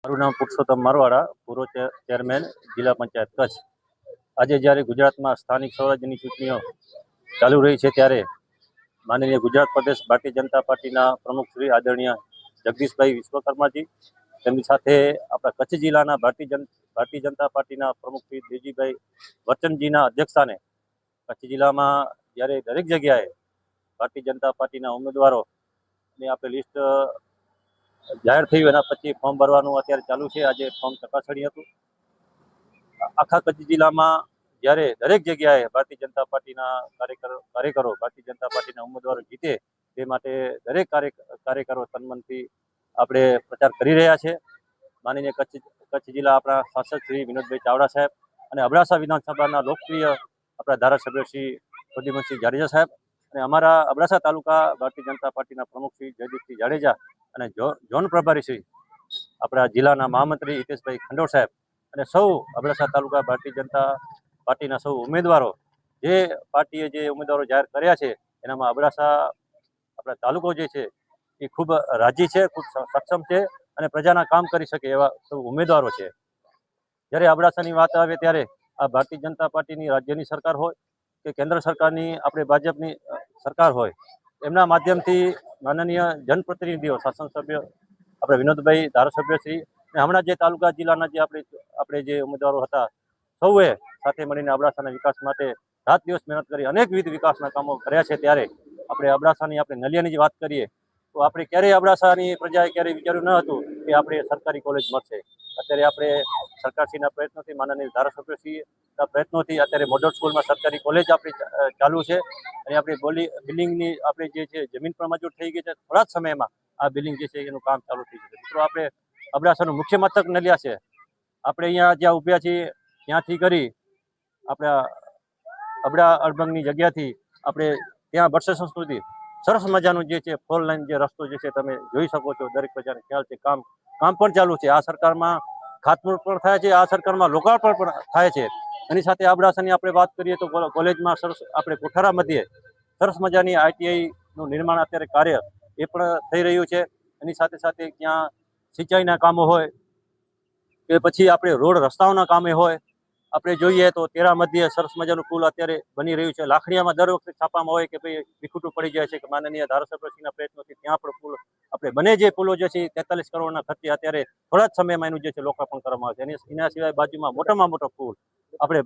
મારું નામ પુરુષોત્તમ મારવાડા, પૂર્વ ચેરમેન જિલ્લા પંચાયત કચ્છ. આજે જ્યારે ગુજરાતમાં સ્થાનિક સ્વરાજ્યની ચૂંટણીઓ ચાલુ રહી છે ત્યારે માનનીય ગુજરાત પ્રદેશ ભારતીય જનતા પાર્ટીના પ્રમુખ શ્રી આદરણીય જગદીશભાઈ વિશ્વકર્માજી, તેમની સાથે આપણા કચ્છ જિલ્લાના ભારતીય જનતા પાર્ટીના પ્રમુખ શ્રી દેવજીભાઈ વચનજીના અધ્યક્ષસ્થાને કચ્છ જિલ્લામાં જ્યારે દરેક જગ્યાએ ભારતીય જનતા પાર્ટીના ઉમેદવારોની આપણે લિસ્ટ જાહેર થયું, એના પછી ફોર્મ ભરવાનું અત્યારે ચાલુ છે. આજે ફોર્મ ચકાસણી હતું. આખા કચ્છ જિલ્લામાં જ્યારે દરેક જગ્યાએ ભારતીય જનતા પાર્ટીના કાર્યકરો ભારતીય જનતા પાર્ટીના ઉમેદવારો જીતે તે માટે દરેક કાર્યકરો તનમનથી આપણે પ્રચાર કરી રહ્યા છે. માનનીય કચ્છ જિલ્લા આપણા શાસક શ્રી વિનોદભાઈ ચાવડા સાહેબ અને અબડાસા વિધાનસભાના લોકપ્રિય આપણા ધારાસભ્ય શ્રી પ્રદ્યુમનસિંહ જાડેજા સાહેબ અને અમારા અબડાસા તાલુકા ભારતીય જનતા પાર્ટીના પ્રમુખ શ્રી જયદીપસિંહ જાડેજા અને ઝોન પ્રભારી શ્રી આપણા જિલ્લાના મહામંત્રી હિતેશભાઈ ખંડોળ સાહેબ અને સૌ અબડાસા તાલુકા ભારતીય જનતા પાર્ટીના સૌ ઉમેદવારો, જે પાર્ટીએ જે ઉમેદવારો જાહેર કર્યા છે એનામાં અબડાસા આપણા તાલુકો જે છે એ ખૂબ રાજી છે, ખૂબ સક્ષમ છે અને પ્રજાના કામ કરી શકે એવા સૌ ઉમેદવારો છે. જ્યારે અબડાસાની વાત આવે ત્યારે આ ભારતીય જનતા પાર્ટીની રાજ્યની સરકાર હોય કે કેન્દ્ર સરકારની આપણે ભાજપની સરકાર હોય, એમના માધ્યમથી માનનીય જનપ્રતિનિધિઓ, શાસન સભ્ય આપણે વિનોદભાઈ ધારાસભ્ય શ્રી અને હમણાં જે તાલુકા જિલ્લાના જે આપણે જે ઉમેદવારો હતા, સૌએ સાથે મળીને અબડાસાના વિકાસ માટે રાત દિવસ મહેનત કરી અનેકવિધ વિકાસના કામો કર્યા છે. ત્યારે આપણે અબડાસાની આપણે નલિયાની જ વાત કરીએ તો આપણે ક્યારેય અબડાસાની પ્રજાએ ક્યારેય વિચાર્યું ન હતું કે આપણે સરકારી કોલેજ મળશે. અત્યારે આપણે સરકારશ્રીના પ્રયત્નોથી, માનનીય ધારાસભ્યશ્રીના પ્રયત્નોથી અત્યારે મોડલ સ્કૂલમાં સરકારી કોલેજ આપણી ચાલુ છે અને આપણી બિલ્ડિંગની આપણે જે છે જમીન પણ મંજૂર થઈ ગઈ છે. થોડા જ સમયમાં આ બિલ્ડિંગ જે છે એનું કામ ચાલુ થઈ જશે. મિત્રો, આપણે અબડાસાનું મુખ્ય મથક નલિયા છે. આપણે અહીંયા જ્યાં ઉભ્યા છીએ ત્યાંથી કરી આપણા અબડા અડબંગની જગ્યાથી આપણે ત્યાં બરસેસન સુધી સરસ મજાનું જે છે 4 લાઈન જે રસ્તો જે છે તમે જોઈ શકો છો. દરેક પ્રજાને ખ્યાલ છે. કામ પણ ચાલુ છે. આ સરકારમાં ખાતમુહૂર્ત પણ થાય છે, આ સરકારમાં લોકાર્પણ પણ થાય છે. એની સાથે અબડાસાની આપણે વાત કરીએ તો કોલેજમાં સરસ આપણે કોઠારા મધ્યે સરસ મજાની ITIનું નિર્માણ અત્યારે કાર્ય એ પણ થઈ રહ્યું છે. એની સાથે સાથે ત્યાં સિંચાઈના કામો હોય કે પછી આપણે રોડ રસ્તાઓના કામે હોય, આપણે જોઈએ તો તેરા મધ્યે સરસ મજાનું પુલ અત્યારે બની રહ્યું છે. લાખણીયામાં દર વખતે છાપામાં હોય કે ભાઈ વિખૂટું પડી જાય છે કે માનનીય ધારાસભ્યશ્રીના પ્રયત્નોથી ત્યાં પણ પુલ આપણે બને જે પુલો જે છે 43 કરોડના ખર્ચે અત્યારે થોડા જ સમયમાં એનું જે છે લોકાર્પણ કરવામાં આવે છે. એના સિવાય બાજુમાં મોટામાં મોટો પુલ આપણે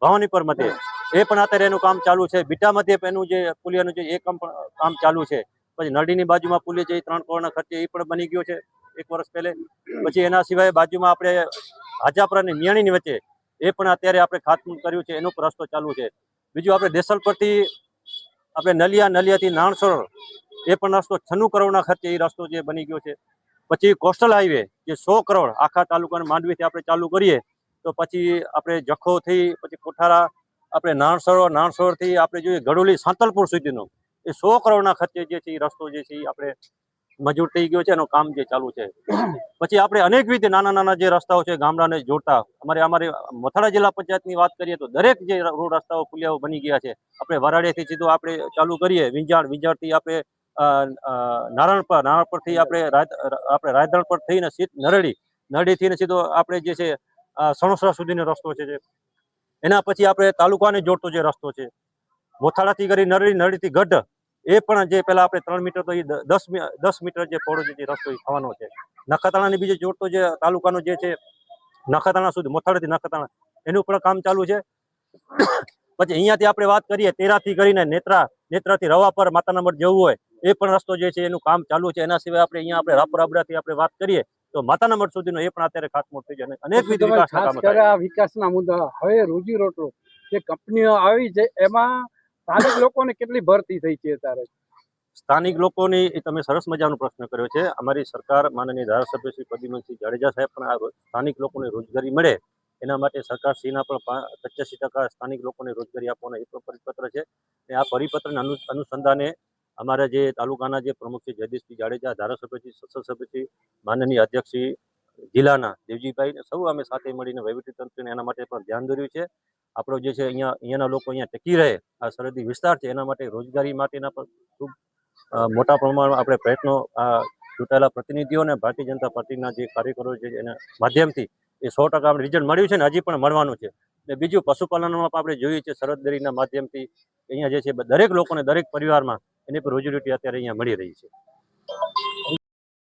ભવાનીપર મધ્યે એ પણ અત્યારે એનું કામ ચાલુ છે. બીટા મધ્યે એનું જે પુલિયાનું જે કામ ચાલુ છે. પછી નરડીની બાજુમાં પુલ છે 3 કરોડના ખર્ચે એ પણ બની ગયો છે 1 વર્ષ પહેલે. પછી એના સિવાય બાજુમાં આપણે હાજાપરા અને મિયાણીની વચ્ચે એ પણ અત્યારે આપણે ખાતમુહૂર્ત કર્યું છે, એનો પણ રસ્તો ચાલુ છે. બીજું આપણે દેસલ પરથી આપણે નલિયાથી નાણસરોવર એ પણ રસ્તો 96 કરોડના ખર્ચે એ રસ્તો જે બની ગયો છે. પછી કોસ્ટલ હાઈવે જે 100 કરોડ આખા તાલુકાના માંડવીથી આપણે ચાલુ કરીએ તો પછી આપણે જખોથી પછી કોઠારા આપણે નાણસરોવરથી આપણે જોઈએ ગડોલી સાંતલપુર સુધીનો એ 100 કરોડના ખર્ચે જે છે એ રસ્તો જે છે એ આપણે મંજૂર થઈ ગયો છે, એનું કામ જે ચાલુ છે. પછી આપણે અનેકવિધ નાના જે રસ્તાઓ છે ગામડાને જોડતા, અમારી મોથાળા જિલ્લા પંચાયતની વાત કરીએ તો દરેક જે રોડ રસ્તાઓ પુલિયાઓ બની ગયા છે. આપણે વરાડિયાથી સીધું આપણે ચાલુ કરીએ વિંજાણથી આપણે નારણપરથી આપણે રાયધણ પર થઈને નરડીથી સીધો આપણે જે છે સણોસરા સુધીનો રસ્તો છે. એના પછી આપણે તાલુકાને જોડતો જે રસ્તો છે મોથાળાથી કરી નરડીથી ગઢ, એ પણ જે પેલા આપણે 3 મીટર તો એ 10 મીટર જે પહોળો જે રસ્તો એ થવાનો છે. નખત્રાણાની બીજે જોડતો જે તાલુકાનો જે છે નખત્રાણા સુધી, મોથાળાથી નખત્રાણા એનું પણ કામ ચાલુ છે. પછી અહીંયાથી આપણે વાત કરીએ તેરાથી કરીને નેત્રાથી રવાપર માતાના મઢ જવું હોય એ પણ રસ્તો જે છે એનું કામ ચાલુ છે. એના સિવાય આપણે રાપર આબડાથી આપણે વાત કરીએ તો માતાના મઢ સુધીનો એ પણ અત્યારે ખાતમુહૂર્ત થઈ જાય. અનેકવિધ વિકાસના કામો થાય. આ વિકાસના મુદ્દા હવે રોજી રોટલો જે કંપનીઓ આવી છે એમાં સ્થાનિક લોકોને કેટલી ભરતી થઈ છે અત્યારે? સ્થાનિક લોકોની એ તમે સરસ મજાનો પ્રશ્ન કર્યો છે. અમારી સરકાર માનનીય ધારાસભ્ય શ્રી પ્રદ્યુમનસિંહ જાડેજા સાહેબ પણ આ સ્થાનિક લોકોને રોજગારી મળે એના માટે સરકારશ્રીના પણ 85% સ્થાનિક લોકોને રોજગારી આપવાનો એક પરિપત્ર છે. અને આ પરિપત્રના અનુસંધાને અમારા જે તાલુકાના જે પ્રમુખ શ્રી જયદીશસિંહ જાડેજા, ધારાસભ્યશ્રી, સંસદ સભ્યશ્રી, માનનીય અધ્યક્ષશ્રી જિલ્લાના દેવજીભાઈ સૌ અમે સાથે મળીને વહીવટીતંત્રને એના માટે પણ ધ્યાન દોર્યું છે. આપણો જે છે અહીંયાના લોકો અહીંયા ટકી રહે, આ સરહદી વિસ્તાર છે એના માટે રોજગારી માટેના પણ ખૂબ મોટા પ્રમાણમાં આપણે પ્રયત્નો ચૂંટાયેલા પ્રતિનિધિઓ અને ભારતીય જનતા પાર્ટીના જે કાર્યકરો છે એના માધ્યમથી એ 100% આપણે રિઝલ્ટ મળ્યું છે ને હજી પણ મળવાનું છે. અને બીજું પશુપાલનમાં પણ આપણે જોઈએ છીએ સરહદ ડેરીના માધ્યમથી અહીંયા જે છે દરેક લોકોને દરેક પરિવારમાં એની પર રોજીરોટી અત્યારે અહીંયા મળી રહી છે.